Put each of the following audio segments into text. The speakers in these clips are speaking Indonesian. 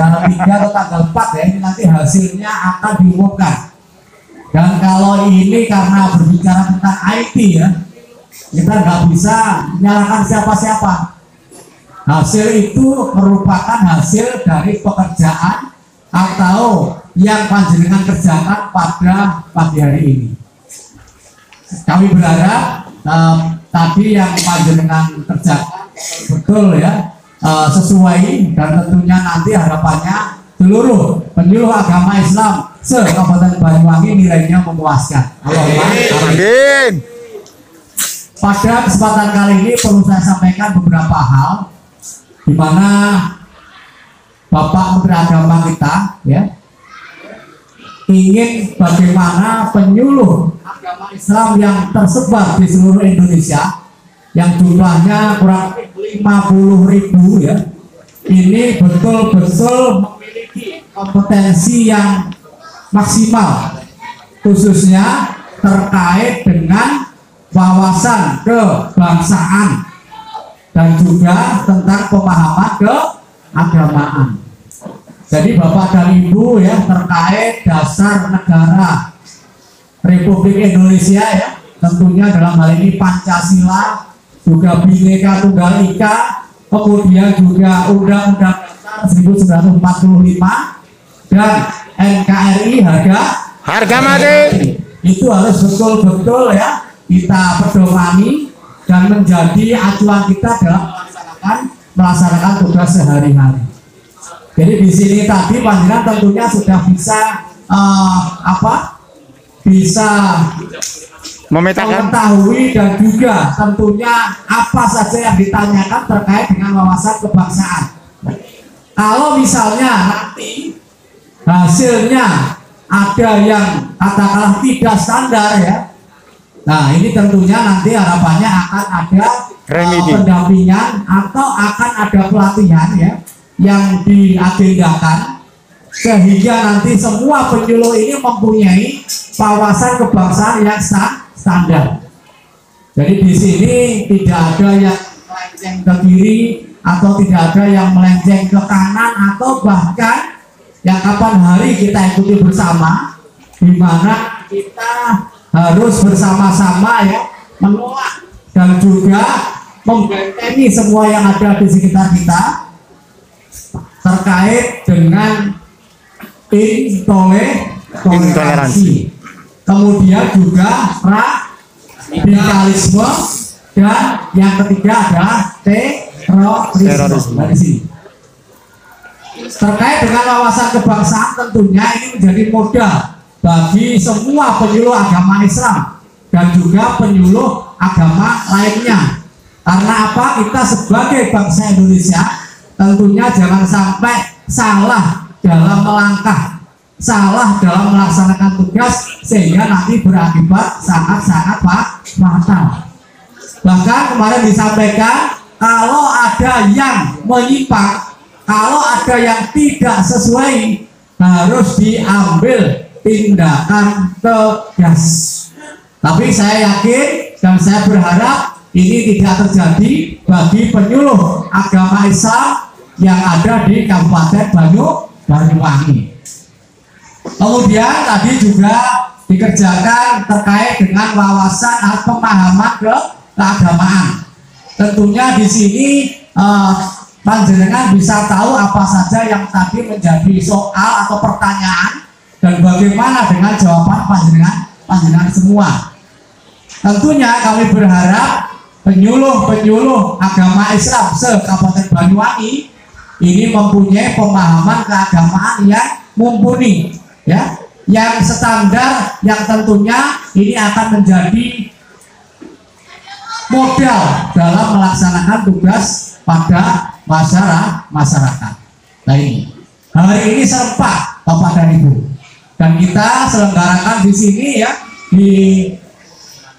tanggal 3 atau tanggal 4 ya, ini nanti hasilnya akan diumumkan. Dan kalau ini karena berbicara tentang IT ya, kita nggak bisa menyalahkan siapa-siapa. Hasil itu merupakan hasil dari pekerjaan atau yang panjenengan kerjakan pada pagi hari ini. Kami berharap tadi yang panjenengan kerjakan betul ya, sesuai, dan tentunya nanti harapannya seluruh penyuluh agama Islam se-Kabupaten Banyuwangi nilainya memuaskan. Amin. Pada kesempatan kali ini perlu saya sampaikan beberapa hal, di mana Bapak Menteri Agama kita ya ingin bagaimana penyuluh agama Islam yang tersebar di seluruh Indonesia yang jumlahnya kurang lebih 50.000 ya, ini betul-betul memiliki kompetensi yang maksimal, khususnya terkait dengan wawasan kebangsaan dan juga tentang pemahaman keagamaan. Jadi Bapak dan Ibu ya, terkait dasar negara Republik Indonesia ya, tentunya dalam hal ini Pancasila, juga Bhinneka Tunggal Ika, kemudian juga Undang-Undang Dasar 1945 dan NKRI harga mati. Itu harus betul-betul ya kita pedomani dan menjadi acuan kita dalam melaksanakan tugas sehari-hari. Jadi di sini tadi panjenengan tentunya sudah bisa bisa mengetahui dan juga tentunya apa saja yang ditanyakan terkait dengan wawasan kebangsaan. Kalau misalnya nanti hasilnya ada yang katakanlah tidak standar ya, nah ini tentunya nanti harapannya akan ada pendampingan atau akan ada pelatihan ya yang diagendakan, sehingga nanti semua penyuluh ini mempunyai wawasan kebangsaan yang standar. Jadi di sini tidak ada yang melenceng ke kiri atau tidak ada yang melenceng ke kanan, atau bahkan yang kapan hari kita ikuti bersama, di mana kita harus bersama-sama ya menolak dan juga membentengi semua yang ada di sekitar kita terkait dengan intoleransi, kemudian juga radikalisme, dan yang ketiga adalah terorisme. Terkait dengan wawasan kebangsaan tentunya ini menjadi modal bagi semua penyuluh agama Islam dan juga penyuluh agama lainnya. Karena apa? Kita sebagai bangsa Indonesia tentunya jangan sampai salah dalam melangkah, salah dalam melaksanakan tugas, sehingga nanti berakibat sangat-sangat fatal. Bahkan kemarin disampaikan, kalau ada yang menyimpang, kalau ada yang tidak sesuai, harus diambil tindakan tegas. Tapi saya yakin dan saya berharap ini tidak terjadi bagi penyuluh agama Islam yang ada di Kabupaten Banyuwangi. Kemudian tadi juga dikerjakan terkait dengan wawasan atau pemahaman keagamaan. Tentunya di sini panjenengan bisa tahu apa saja yang tadi menjadi soal atau pertanyaan dan bagaimana dengan jawaban panjenengan semua. Tentunya kami berharap penyuluh agama Islam se-Kabupaten Banyuwangi ini mempunyai pemahaman keagamaan yang mumpuni ya, yang standar, yang tentunya ini akan menjadi modal dalam melaksanakan tugas pada masyarakat. Nah ini hari ini serempak Bapak dan Ibu, dan kita selenggarakan di sini ya, di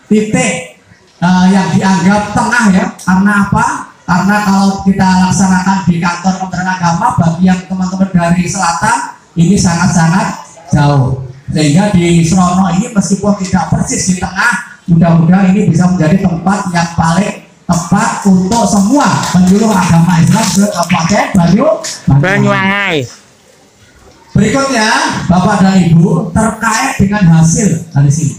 titik yang dianggap tengah ya. Karena apa? Karena kalau kita laksanakan di kantor Kementerian Agama, bagi yang teman-teman dari selatan ini sangat-sangat jauh, sehingga di Srono ini meskipun tidak persis di tengah, mudah-mudahan ini bisa menjadi tempat yang paling tepat untuk semua penyuluh agama Islam se Kabupaten Banyuwangi. Berikutnya, Bapak dan Ibu, terkait dengan hasil dari sini.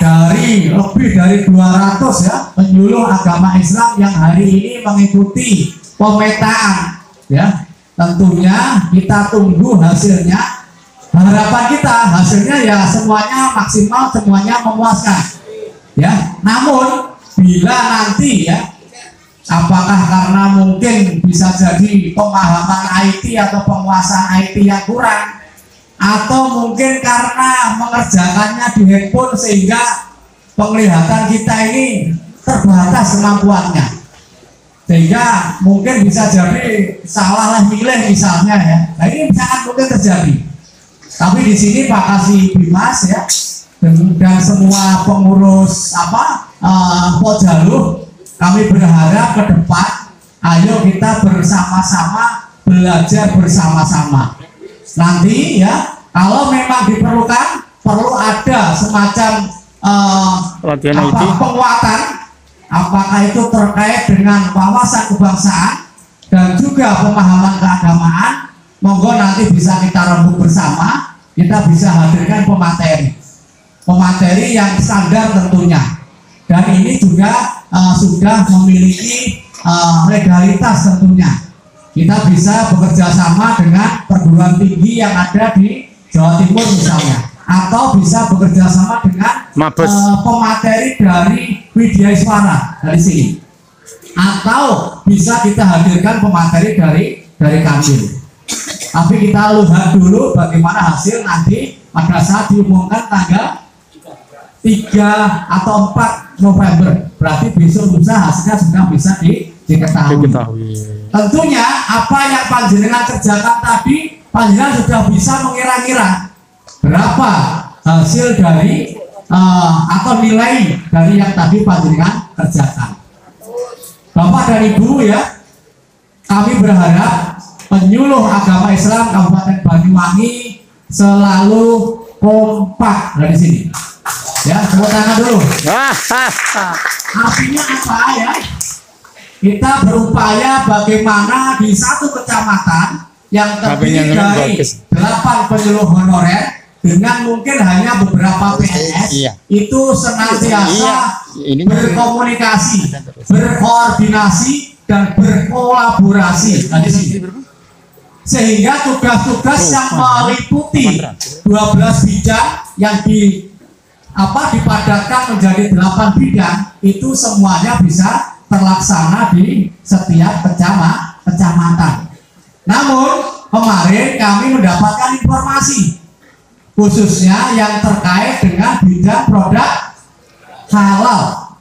Dari lebih dari 200 ya penyuluh agama Islam yang hari ini mengikuti pemetaan, ya tentunya kita tunggu hasilnya. Harapan kita hasilnya ya semuanya maksimal, semuanya memuaskan, ya. Namun bila nanti ya, apakah karena mungkin bisa jadi pemahaman IT atau penguasaan IT yang kurang, atau mungkin karena mengerjakannya di handphone sehingga penglihatan kita ini terbatas kemampuannya, sehingga mungkin bisa jadi salah milih misalnya ya. Nah ini sangat mungkin terjadi. Tapi di sini Pak Kasih Bimas ya dan semua pengurus Pojaluh, kami berharap ke depan ayo kita bersama-sama belajar bersama-sama. Nanti ya kalau memang diperlukan perlu ada semacam penguatan, apakah itu terkait dengan wawasan kebangsaan dan juga pemahaman keagamaan, monggo nanti bisa kita rembuk bersama, kita bisa hadirkan pemateri yang standar tentunya, dan ini juga sudah memiliki legalitas tentunya. Kita bisa bekerja sama dengan perguruan tinggi yang ada di Jawa Timur misalnya, atau bisa bekerja sama dengan pemateri dari Widya Iswara dari sini, atau bisa kita hadirkan pemateri dari Kamil. Tapi kita lihat dulu bagaimana hasil nanti pada saat diumumkan tanggal 3 atau 4 November. Berarti besok lusa hasilnya sudah bisa diketahui. Tentunya apa yang panjenengan kerjakan tadi, panjenengan sudah bisa mengira-ngira berapa hasil dari atau nilai dari yang tadi panjenengan kerjakan. Bapak dan Ibu ya, kami berharap penyuluh agama Islam Kabupaten Banyuwangi selalu kompak dari sini. Ya, tepuk tangan dulu. Artinya apa ya? Kita berupaya bagaimana di satu kecamatan yang terdiri dari 8 penyuluh honorer dengan mungkin hanya beberapa PNS, itu senantiasa berkomunikasi, berkoordinasi, dan berkolaborasi di sini. Sehingga tugas-tugas yang meliputi 12 bidang yang dipadatkan menjadi 8 bidang itu semuanya bisa terlaksana di setiap kecamatan. Namun kemarin kami mendapatkan informasi khususnya yang terkait dengan bidang produk halal,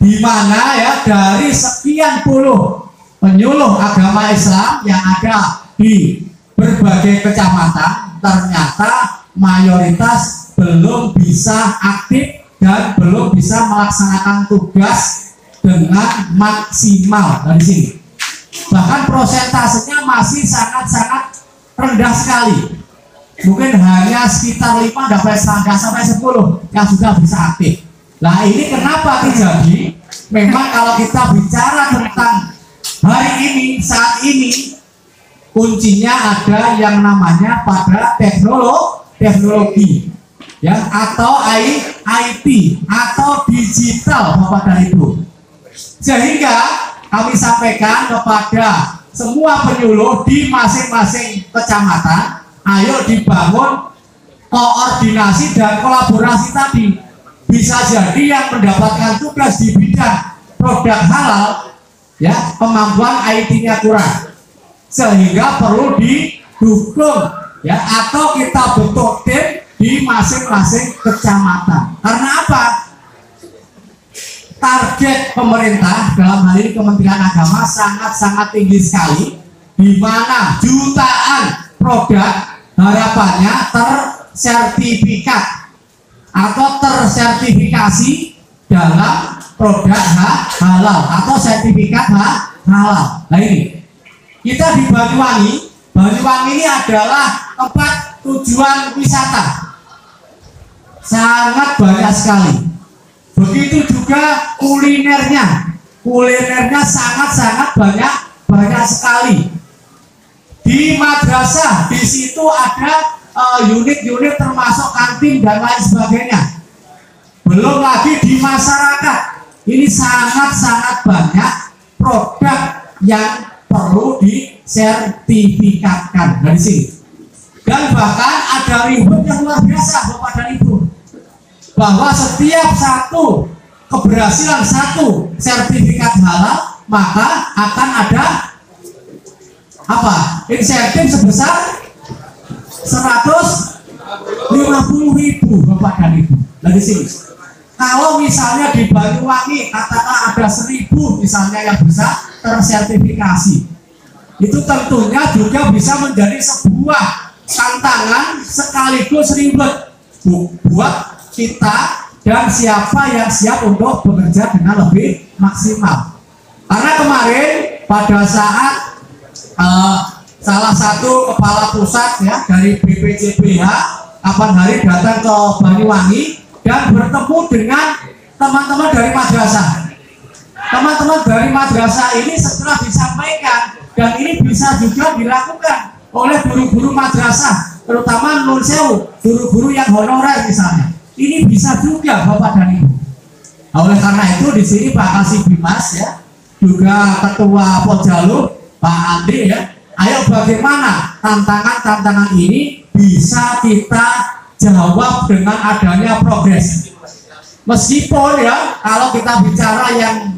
di mana ya dari sekian puluh penyuluh agama Islam yang ada di berbagai kecamatan, ternyata mayoritas belum bisa aktif dan belum bisa melaksanakan tugas dengan maksimal dari sini. Bahkan prosentasenya masih sangat-sangat rendah sekali. Mungkin hanya sekitar 5 sampai 10 yang sudah bisa aktif. Nah ini kenapa terjadi? Memang kalau kita bicara tentang hari ini, saat ini, kuncinya ada yang namanya pada teknologi ya, atau IT atau digital Bapak dan Ibu. Sehingga kami sampaikan kepada semua penyuluh di masing-masing kecamatan, ayo dibangun koordinasi dan kolaborasi tadi. Bisa jadi yang mendapatkan tugas di bidang produk halal ya, kemampuan IT-nya kurang, sehingga perlu didukung ya, atau kita bentuk tim di masing-masing kecamatan. Karena apa? Target pemerintah dalam hal ini Kementerian Agama sangat-sangat tinggi sekali, di mana jutaan produk harapannya tersertifikat atau tersertifikasi dalam produk halal atau sertifikat halal. Nah ini kita di Banyuwangi ini adalah tempat tujuan wisata, sangat banyak sekali. Begitu juga kulinernya sangat-sangat banyak sekali. Di madrasah di situ ada unit-unit termasuk kantin dan lain sebagainya. Belum lagi di masyarakat, ini sangat-sangat banyak produk yang perlu disertifikatkan dari sini. Dan bahkan ada ribut yang luar biasa Bapak dan Ibu, bahwa setiap satu keberhasilan satu sertifikat halal maka akan ada apa? Insentif sebesar 150.000 Bapak dan Ibu. Dari sini. Kalau misalnya di Banyuwangi katakanlah ada 1.000 misalnya yang bisa tersertifikasi, itu tentunya juga bisa menjadi sebuah tantangan sekaligus ribet buat kita dan siapa yang siap untuk bekerja dengan lebih maksimal. Karena kemarin pada saat salah satu kepala pusat ya dari BPJBH kapan hari datang ke Banyuwangi dan bertemu dengan teman-teman dari madrasah. Teman-teman dari madrasah ini setelah disampaikan, dan ini bisa juga dilakukan oleh guru-guru madrasah, terutama Nun Sewu, guru-guru yang honorer misalnya. Ini bisa juga Bapak dan Ibu. Oleh karena itu di sini Pak Kasih Bimas ya, juga Ketua Pojalu Pak Andri ya, ayo bagaimana tantangan-tantangan ini bisa kita jawab dengan adanya progres. Meskipun ya kalau kita bicara yang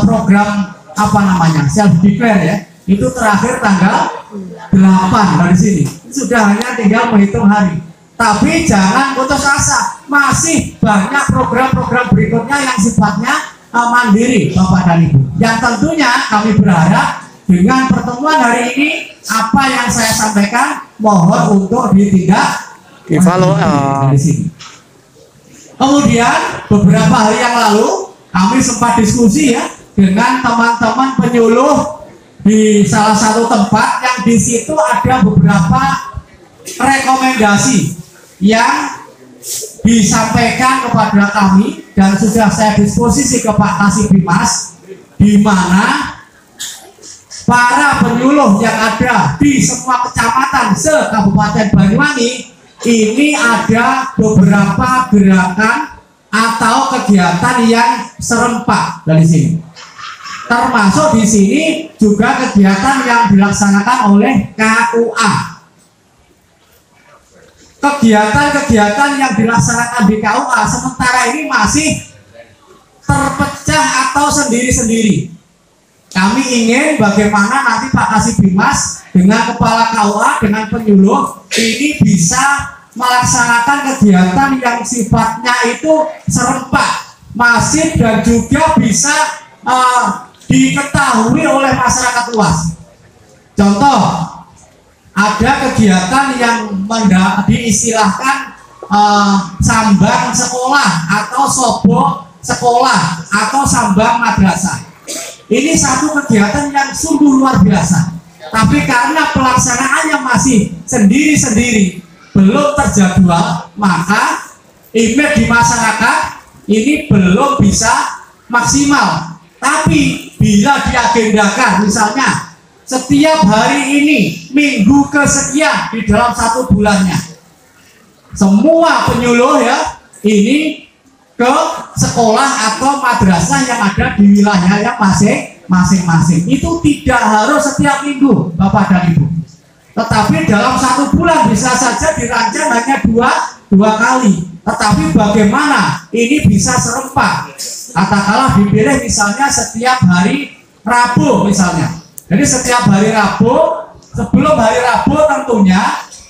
program apa namanya self declare ya, itu terakhir tanggal 8 dari sini, sudah hanya tinggal menghitung hari. Tapi jangan putus asa, masih banyak program-program berikutnya yang sifatnya mandiri Bapak dan Ibu, yang tentunya kami berharap dengan pertemuan hari ini apa yang saya sampaikan mohon untuk ditindak dari sini. Kemudian beberapa hari yang lalu kami sempat diskusi ya dengan teman-teman penyuluh di salah satu tempat yang di situ ada beberapa rekomendasi yang disampaikan kepada kami dan sudah saya disposisi ke Pak Kasih Bimas, di mana para penyuluh yang ada di semua kecamatan se-Kabupaten Banyuwangi ini ada beberapa gerakan atau kegiatan yang serempak dari sini. Termasuk di sini juga kegiatan yang dilaksanakan oleh KUA. Kegiatan-kegiatan yang dilaksanakan di KUA sementara ini masih terpecah atau sendiri-sendiri. Kami ingin bagaimana nanti Pak Kasih Bimas dengan kepala KUA, dengan penyuluh ini bisa melaksanakan kegiatan yang sifatnya itu serempak, masif dan juga bisa diketahui oleh masyarakat luas. Contoh, ada kegiatan yang diistilahkan sambang sekolah atau sobok sekolah atau sambang madrasah. Ini satu kegiatan yang sungguh luar biasa. Tapi karena pelaksanaannya masih sendiri-sendiri, belum terjadwal, maka image di masyarakat ini belum bisa maksimal. Tapi bila diagendakan, misalnya setiap hari ini, minggu kesekian di dalam satu bulannya, semua penyuluh ya ini ke sekolah atau madrasah yang ada di wilayahnya masing-masing. Itu tidak harus setiap minggu Bapak dan Ibu, tetapi dalam satu bulan bisa saja dirancang hanya dua kali. Tetapi bagaimana ini bisa serempak, katakanlah dipilih misalnya setiap hari Rabu misalnya. Jadi setiap hari Rabu, sebelum hari Rabu tentunya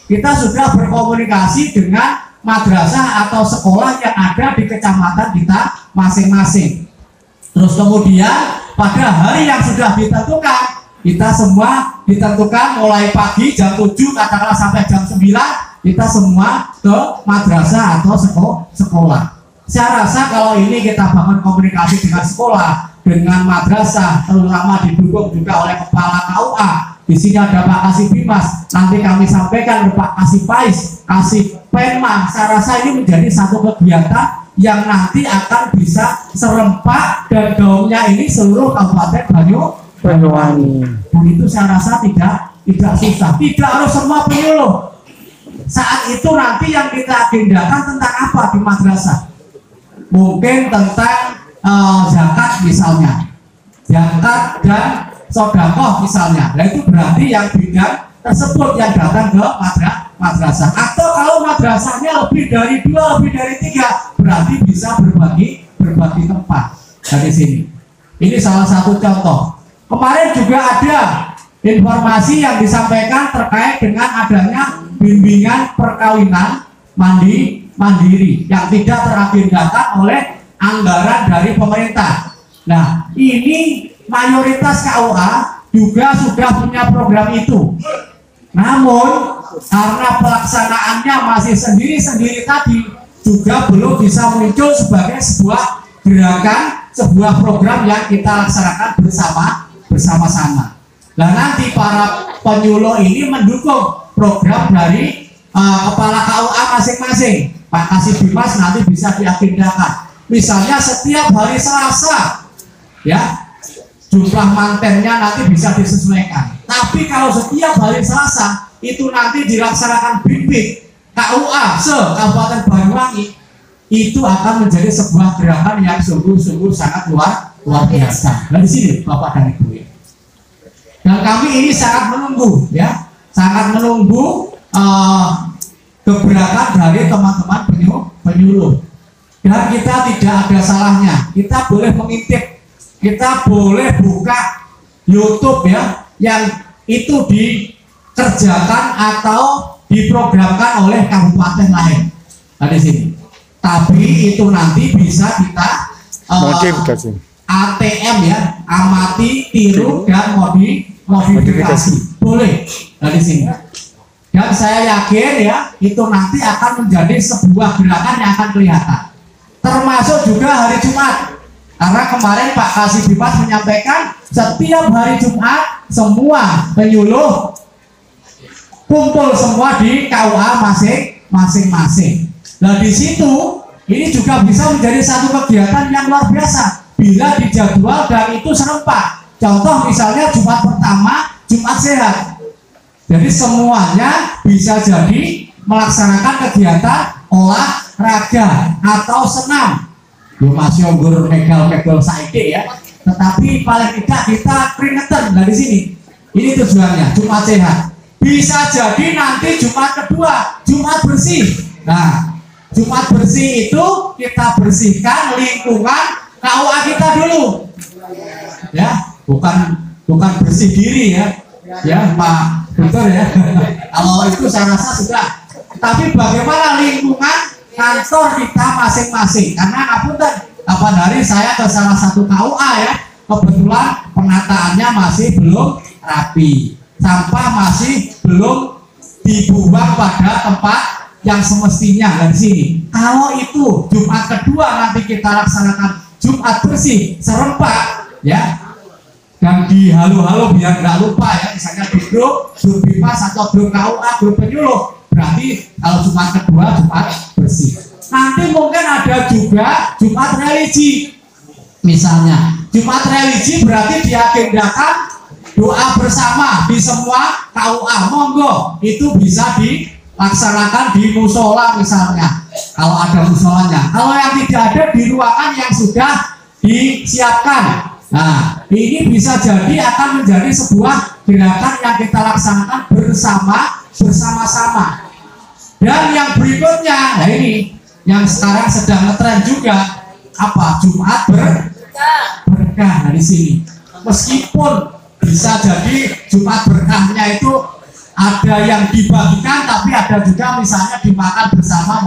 kita sudah berkomunikasi dengan madrasah atau sekolah yang ada di kecamatan kita masing-masing. Terus kemudian pada hari yang sudah ditentukan, kita semua ditentukan mulai pagi jam 7 katakanlah sampai jam 9 kita semua ke madrasah atau sekolah. Saya rasa kalau ini kita bangun komunikasi dengan sekolah, dengan madrasah, terutama didukung juga oleh kepala KUA. Di sini ada Pak Kasih Bimas, nanti kami sampaikan ke Pak Kasih Pais, Kasih Penma. Saya rasa ini menjadi satu kegiatan yang nanti akan bisa serempak dan gaungnya ini seluruh Kabupaten Banyuwangi. Dan itu saya rasa tidak tidak susah, tidak harus semua penyuluh. Saat itu nanti yang kita agendakan tentang apa di madrasah? Mungkin tentang zakat misalnya, zakat dan sedekah misalnya. Nah itu berarti yang bidang tersebut yang datang ke madrasah. Atau kalau madrasahnya lebih dari 2, lebih dari 3, berarti bisa berbagi tempat dari sini. Ini salah satu contoh. Kemarin juga ada informasi yang disampaikan terkait dengan adanya bimbingan perkawinan mandiri yang tidak teragendakan oleh anggaran dari pemerintah. Nah, ini mayoritas KUA juga sudah punya program itu. Namun, karena pelaksanaannya masih sendiri-sendiri tadi, juga belum bisa muncul sebagai sebuah gerakan, sebuah program yang kita laksanakan bersama-sama. Nah, nanti para penyuluh ini mendukung program dari kepala KUA masing-masing. Pak Kasibimas nanti bisa diagendakan. Misalnya setiap hari Selasa, ya, jumlah mantennya nanti bisa disesuaikan. Tapi kalau setiap hari Selasa itu nanti dilaksanakan BIMBIK KUA se-Kabupaten Banyuwangi, itu akan menjadi sebuah gerakan yang sungguh-sungguh sangat luar biasa. Nah, di sini Bapak dan Ibu. Dan kami ini sangat menunggu, ya, sangat menunggu gebrakan dari teman-teman penyuluh. Dan kita tidak ada salahnya, kita boleh mengintip, kita boleh buka YouTube, ya, yang itu dikerjakan atau diprogramkan oleh kabupaten lain. Nah, di sini. Tapi itu nanti bisa kita ATM, ya, amati, tiru, dan modifikasi. Boleh. Nah, di sini. Dan saya yakin, ya, itu nanti akan menjadi sebuah gerakan yang akan kelihatan. Termasuk juga hari Jumat. Karena kemarin Pak Kasibimas menyampaikan setiap hari Jumat semua penyuluh kumpul semua di KUA masing-masing. Nah, di situ ini juga bisa menjadi satu kegiatan yang luar biasa bila dijadwal dan itu serempak. Contoh misalnya Jumat pertama, Jumat sehat. Jadi semuanya bisa jadi melaksanakan kegiatan olahraga atau senam. Yo masih nggur megal-megal saiki, ya. Tetapi paling tidak kita keringetan dari sini. Ini tujuannya Jumat sehat. Bisa jadi nanti Jumat kedua, Jumat bersih. Nah, Jumat bersih itu kita bersihkan lingkungan KUA kita dulu, ya, bukan bersih diri, ya Pak Dokter, ya. Kalau itu saya rasa sudah. Tapi bagaimana lingkungan kantor kita masing-masing? Karena kapan hari saya ke salah satu KUA, ya, kebetulan penataannya masih belum rapi, sampah masih belum dibuang pada tempat yang semestinya dari sini. Kalau itu Jumat kedua nanti kita laksanakan Jumat bersih serempak, ya, dan di halo-halo biar nggak lupa, ya, misalnya di grup BIMAS atau grup KUA, grup penyuluh, berarti kalau Jumat kedua Jumat bersih. Nanti mungkin ada juga Jumat religi, misalnya Jumat religi berarti diagendakan doa bersama di semua KUA. Monggo itu bisa dilaksanakan di musola misalnya, kalau ada musolanya. Kalau yang tidak ada, di ruangan yang sudah disiapkan. Nah, ini bisa jadi akan menjadi sebuah gerakan yang kita laksanakan bersama-sama. Dan yang berikutnya, nah ini yang sekarang sedang ngetren juga, apa? Jumat berkah. Nah, di sini meskipun bisa jadi Jumat berkahnya itu ada yang dibagikan, tapi ada juga misalnya dimakan bersama,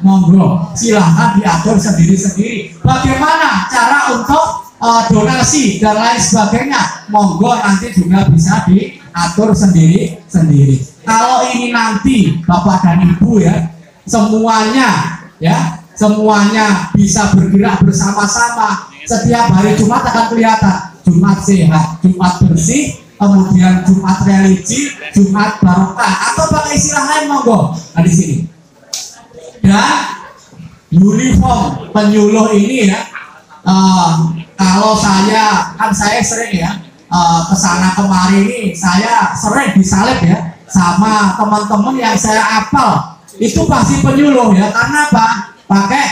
monggo silahkan diatur sendiri-sendiri. Bagaimana cara untuk donasi dan lain sebagainya, monggo nanti juga bisa diatur sendiri-sendiri. Kalau ini nanti Bapak dan Ibu, ya, semuanya bisa bergerak bersama-sama. Setiap hari Jumat akan kelihatan Jumat sehat, Jumat bersih, kemudian Jumat religi, Jumat barokah, atau pakai istilah lain, monggo. Nah, di sini. Dan uniform penyuluh ini, ya, kalau saya sering, ya, kesana kemari ini saya sering disalib ya sama teman-teman yang saya apal itu pasti penyuluh ya, karena apa? Pakai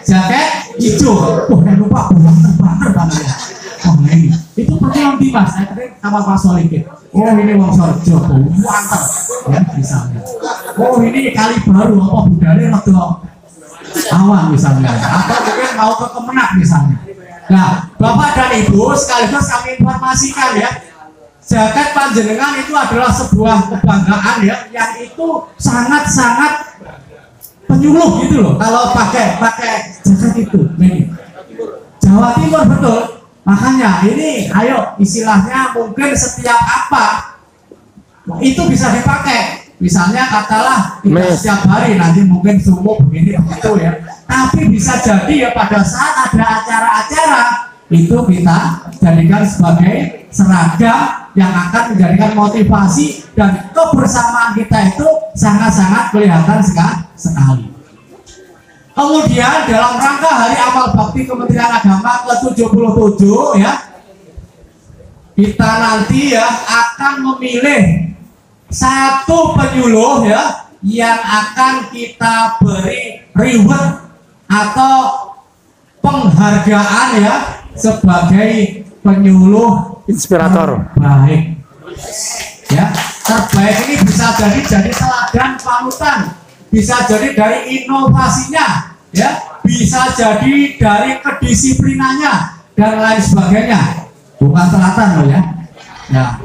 jaket hijau. Wah, lupa banget ya. Oh ini itu penyuluh di Mas. Saya tadi sama Pak Solikin. Oh ini Wong Sorjo, wanter ya misalnya. Oh ini kali baru apa budaya atau awan misalnya, atau mungkin mau ke Kemenak misalnya. Nah, Bapak dan Ibu sekaligus kami informasikan ya, jaket panjenengan itu adalah sebuah kebanggaan ya, yang itu sangat-sangat penyuluh gitu loh. Kalau pakai jaket itu, ini Jawa Timur betul. Makanya ini, ayo istilahnya mungkin setiap apa itu bisa dipakai. Misalnya katalah kita setiap hari nanti mungkin subuh begini begitu ya. Tapi bisa jadi ya pada saat ada acara-acara itu kita jadikan sebagai seragam yang akan menjadikan motivasi dan kebersamaan kita itu sangat-sangat kelihatan sekali. Kemudian dalam rangka Hari Amal Bakti Kementerian Agama ke-77 ya, kita nanti ya akan memilih satu penyuluh ya yang akan kita beri reward atau penghargaan ya sebagai penyuluh inspirator baik ya. Terbaik ini bisa jadi teladan panutan, bisa jadi dari inovasinya ya, bisa jadi dari kedisiplinannya dan lain sebagainya, bukan telatan loh ya. Nah,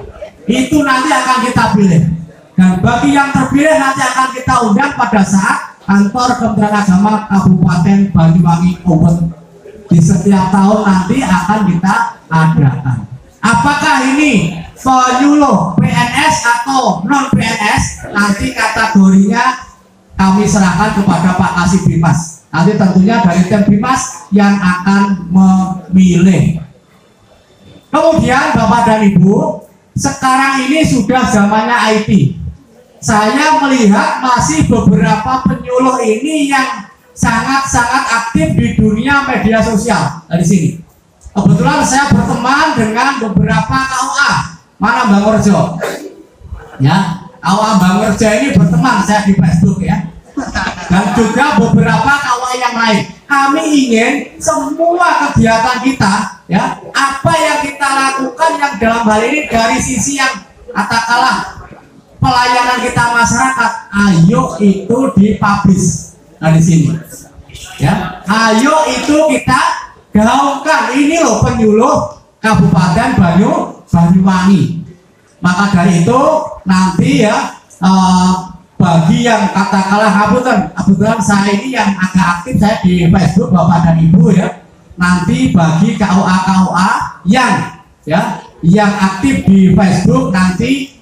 itu nanti akan kita pilih. Dan bagi yang terpilih nanti akan kita undang pada saat kantor Kementerian Agama Kabupaten Banyuwangi Owen di setiap tahun nanti akan kita adakan. Apakah ini penyuluh PNS atau non PNS? Nanti kategorinya kami serahkan kepada Pak Kasih Bimas. Nanti tentunya dari tim Bimas yang akan memilih. Kemudian Bapak dan Ibu, sekarang ini sudah zamannya IT. Saya melihat masih beberapa penyuluh ini yang sangat-sangat aktif di dunia media sosial. Dari sini kebetulan saya berteman dengan beberapa KUA. Mana Bang Orjo ya, KUA Bang Orjo ini berteman saya di Facebook ya, dan juga beberapa KUA yang lain. Kami ingin semua kegiatan kita ya, apa yang kita lakukan yang dalam hal ini dari sisi yang katakanlah pelayanan kita masyarakat, ayo itu dipublish. Nah di sini ya, ayo itu kita gaungkan. Ini loh penyuluh Kabupaten Banyuwangi. Maka dari itu nanti ya bagi yang katakanlah kebetulan saya ini yang agak aktif saya di Facebook Bapak dan Ibu ya, nanti bagi KUA yang aktif di Facebook nanti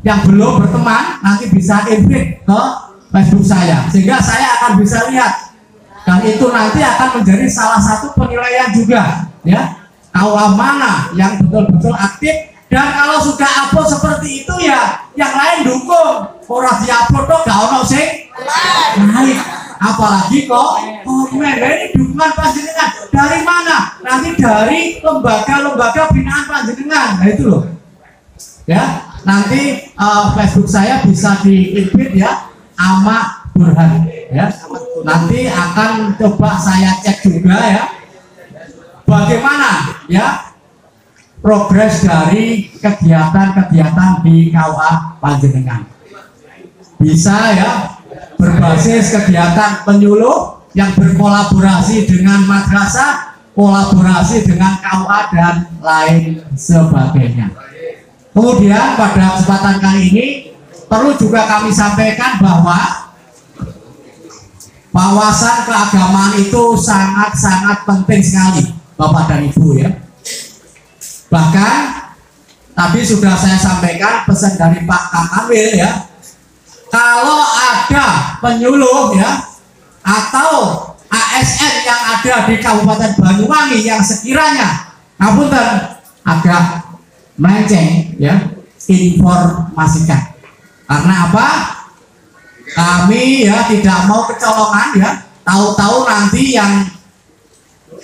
yang belum berteman nanti bisa invite ke Facebook saya sehingga saya akan bisa lihat, dan itu nanti akan menjadi salah satu penilaian juga ya, KUA mana yang betul-betul aktif. Dan kalau sudah upload seperti itu ya yang lain dukung, orang di-upload kok gak ono sing naik, apalagi kok komen. Ini dukungan panjenengan dari mana? Nanti dari lembaga-lembaga binaan panjenengan. Nah itu loh ya, nanti Facebook saya bisa di-invite ya sama Burhan ya. Nanti akan coba saya cek juga ya bagaimana ya progres dari kegiatan-kegiatan di KUA panjenengan. Bisa ya berbasis kegiatan penyuluh yang berkolaborasi dengan madrasah, kolaborasi dengan KUA dan lain sebagainya. Kemudian pada kesempatan kali ini perlu juga kami sampaikan bahwa wawasan keagamaan itu sangat-sangat penting sekali Bapak dan Ibu ya. Bahkan tadi sudah saya sampaikan pesan dari Pak Kang Amil ya, kalau ada penyuluh ya atau ASN yang ada di Kabupaten Banyuwangi yang sekiranya ngapunten agak melenceng ya, informasikan. Karena apa? Kami ya tidak mau kecolongan ya, tahu-tahu nanti yang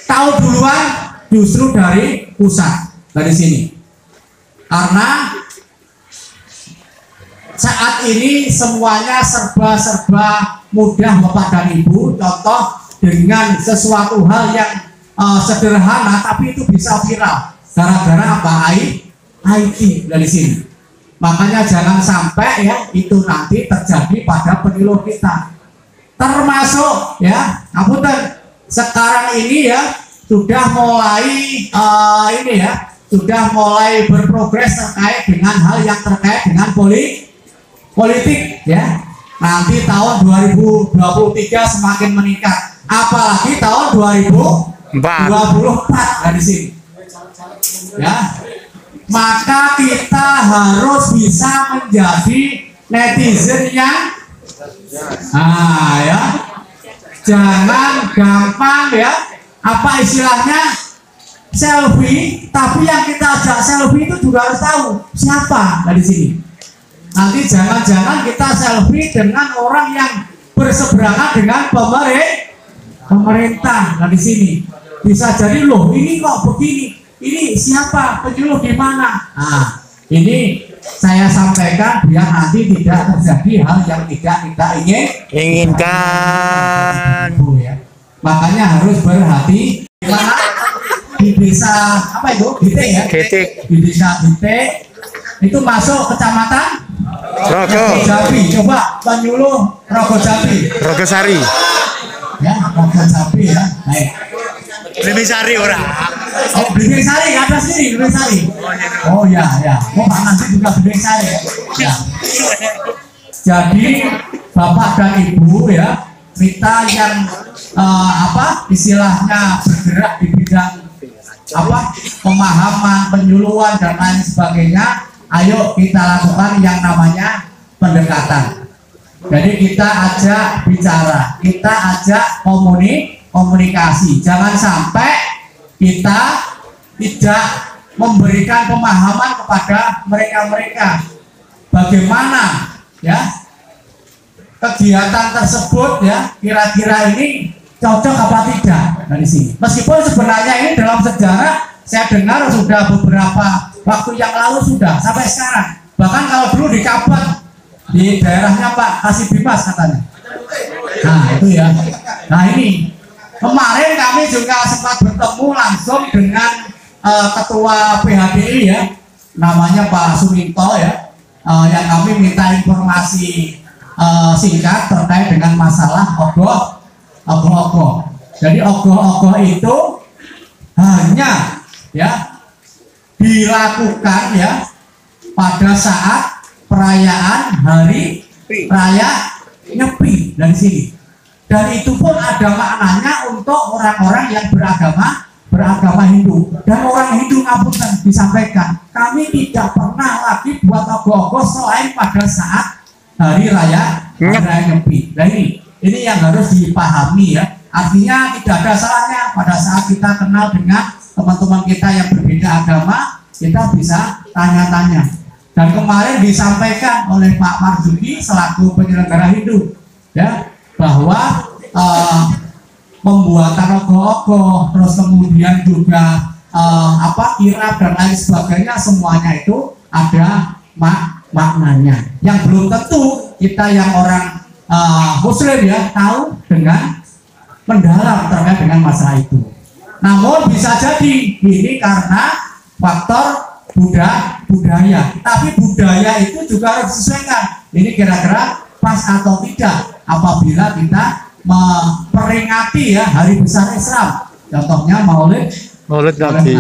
tahu duluan justru dari pusat, dari sini. Karena saat ini semuanya serba mudah Bapak dan Ibu. Contoh dengan sesuatu hal yang sederhana tapi itu bisa viral gara-gara apa? IT dari sini. Makanya jangan sampai ya itu nanti terjadi pada penyuluh kita. Termasuk ya, ngapunten, sekarang ini ya sudah mulai ini ya sudah mulai berprogres terkait dengan hal yang terkait dengan politik ya. Nanti tahun 2023 semakin meningkat, apalagi tahun 2024 dari sini ya. Maka kita harus bisa menjadi netizen yang ya, jangan gampang ya, apa istilahnya, selfie, tapi yang kita ajak selfie itu juga harus tahu siapa dari sini. Nanti jangan-jangan kita selfie dengan orang yang berseberangan dengan pemerintah dari sini. Bisa jadi loh, ini kok begini, ini siapa, penyuluh di mana? Nah, ini saya sampaikan biar nanti tidak terjadi hal yang tidak kita inginkan. Makanya harus berhati. Di desa apa itu? Gite ya? Gite. Di desa Gite itu masuk kecamatan Rogo Jambi. Coba penyuluh Rogo Jambi. Rogosari. Ya, Rogo Jambi ya. Baik. Blimbing orang. Oh, Blimbing Sari ada sini, Blimbing Sari. Oh ya, ya. Oh, nanti juga Blimbing Sari. Ya. Jadi Bapak dan Ibu ya, kita yang apa istilahnya bergerak di bidang apa pemahaman, penyuluhan dan lain sebagainya, ayo kita lakukan yang namanya pendekatan. Jadi kita ajak bicara, kita ajak komunikasi. Jangan sampai kita tidak memberikan pemahaman kepada mereka-mereka bagaimana ya kegiatan tersebut ya, kira-kira ini cocok apa tidak dari sini. Meskipun sebenarnya ini dalam sejarah saya dengar sudah beberapa waktu yang lalu sudah sampai sekarang. Bahkan kalau dulu di Kabat di daerahnya Pak Kasih Bimas katanya. Nah itu ya. Nah ini kemarin kami juga sempat bertemu langsung dengan ketua PHDI ya, namanya Pak Suminto ya, yang kami minta informasi singkat terkait dengan masalah ogoh-ogoh. Jadi ogoh-ogoh itu hanya ya dilakukan ya pada saat perayaan hari raya Nyepi dari sini. Dan itu pun ada maknanya untuk orang-orang yang beragama Hindu. Dan orang Hindu ngapunten disampaikan, kami tidak pernah lagi buat ogoh-ogoh selain pada saat hari raya Nyepi. Nah ini yang harus dipahami ya. Artinya tidak ada salahnya pada saat kita kenal dengan teman-teman kita yang berbeda agama, kita bisa tanya-tanya. Dan kemarin disampaikan oleh Pak Marzuki selaku penyelenggara Hindu ya, bahwa pembuatan ogoh-ogoh, terus kemudian juga kirap dan lain sebagainya, semuanya itu ada maknanya. Yang belum tentu kita yang orang Muslim ya tahu dengan mendalam terkait dengan masalah itu. Namun bisa jadi ini karena faktor budaya. Tapi budaya itu juga harus disesuaikan. Ini kira-kira pas atau tidak apabila kita memperingati ya hari besar Islam. Contohnya Maulid Nabi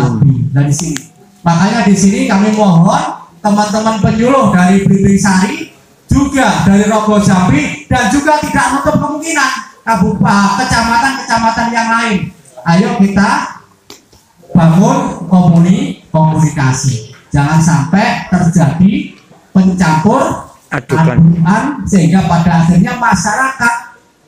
dari sini. Makanya di sini kami mohon teman-teman penyuluh dari Blimbing Sari, juga dari Rogo Jambi, dan juga tidak menutup kemungkinan kecamatan-kecamatan yang lain. Ayo kita bangun komunikasi. Jangan sampai terjadi pencampur aduan sehingga pada akhirnya masyarakat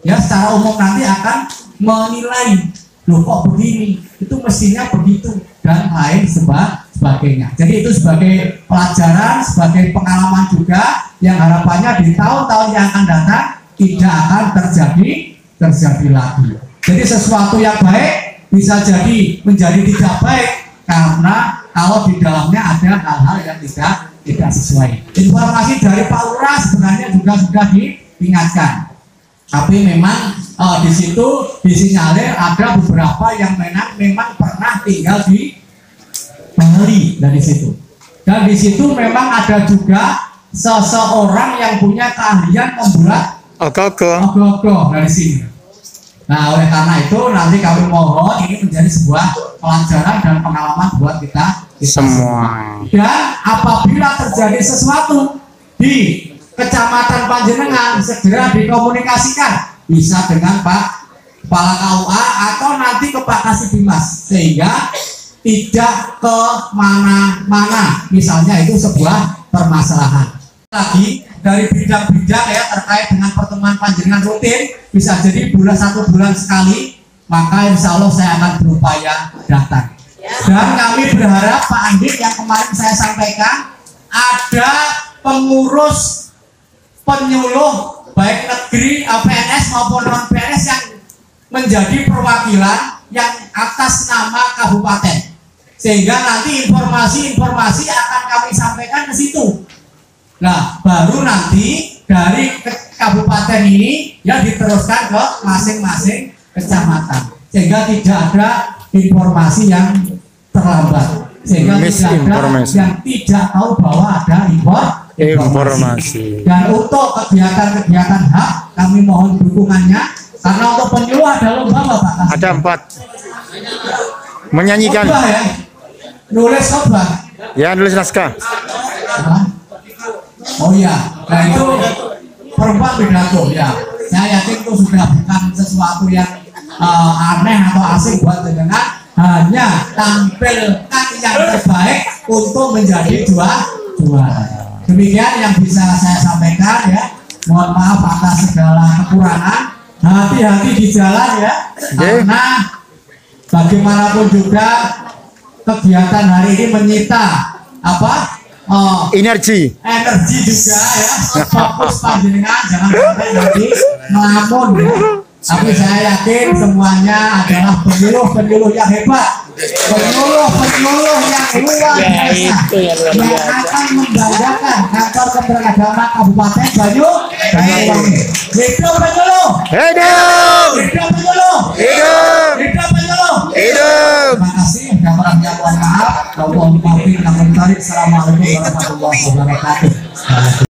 ya secara umum nanti akan menilai, loh kok begini, itu mestinya begitu dan lain sebagainya. Jadi itu sebagai pelajaran, sebagai pengalaman juga yang harapannya di tahun-tahun yang akan datang tidak akan terjadi lagi. Jadi sesuatu yang baik bisa jadi menjadi tidak baik karena kalau di dalamnya ada hal-hal yang tidak sesuai. Informasi dari Pak Lurah sebenarnya juga sudah diingatkan, tapi memang di situ disinyalir ada beberapa yang memang pernah tinggal di Bali dari situ, dan di situ memang ada juga seseorang yang punya keahlian membuat ogoh-ogoh dari sini. Nah, oleh karena itu nanti kami mohon ini menjadi sebuah pelajaran dan pengalaman buat kita semua. Dan apabila terjadi sesuatu di Kecamatan Panjenengan, segera dikomunikasikan, bisa dengan Pak Kepala KUA atau nanti ke Pak Kasidimas, sehingga tidak ke mana-mana. Misalnya itu sebuah permasalahan. Lagi dari bidang-bidang ya terkait dengan pertemuan panjenengan rutin, bisa jadi satu bulan sekali, maka insya Allah saya akan berupaya datang. Dan kami berharap Pak Andik yang kemarin saya sampaikan, ada pengurus penyuluh baik negeri, PNS maupun non PNS yang menjadi perwakilan yang atas nama kabupaten, sehingga nanti informasi akan kami sampaikan ke situ. Nah, baru nanti dari kabupaten ini ya diteruskan ke masing-masing kecamatan, sehingga tidak ada informasi yang terlambat, sehingga tidak ada yang tidak tahu bahwa ada informasi. Dan untuk kegiatan-kegiatan hak kami mohon dukungannya, karena untuk penyuluh ada lomba Bapak. Ada 4. Menyanyikan. Khotbah ya. Nulis khotbah. Ya, nulis naskah. Oh iya, nah itu perempuan pidato ya. Saya yakin itu sudah bukan sesuatu yang aneh atau asing buat jenengan, hanya tampilkan yang terbaik untuk menjadi juara. Demikian yang bisa saya sampaikan ya. Mohon maaf atas segala kekurangan. Hati-hati di jalan ya, karena bagaimanapun juga kegiatan hari ini menyita energi juga ya. Fokus panjenengan jangan sampai nanti melamun ya. Tapi saya yakin semuanya adalah penyuluh yang hebat, penyuluh yang luar biasa, yang akan membanggakan kantor keberagaman Kabupaten Banyuwangi. Hidup penyuluh! Hidup! Hidup penyuluh! Hidup! Hidup penyuluh! Hidup! Terima kasih. Mohon maaf. Assalamualaikum warahmatullahi wabarakatuh.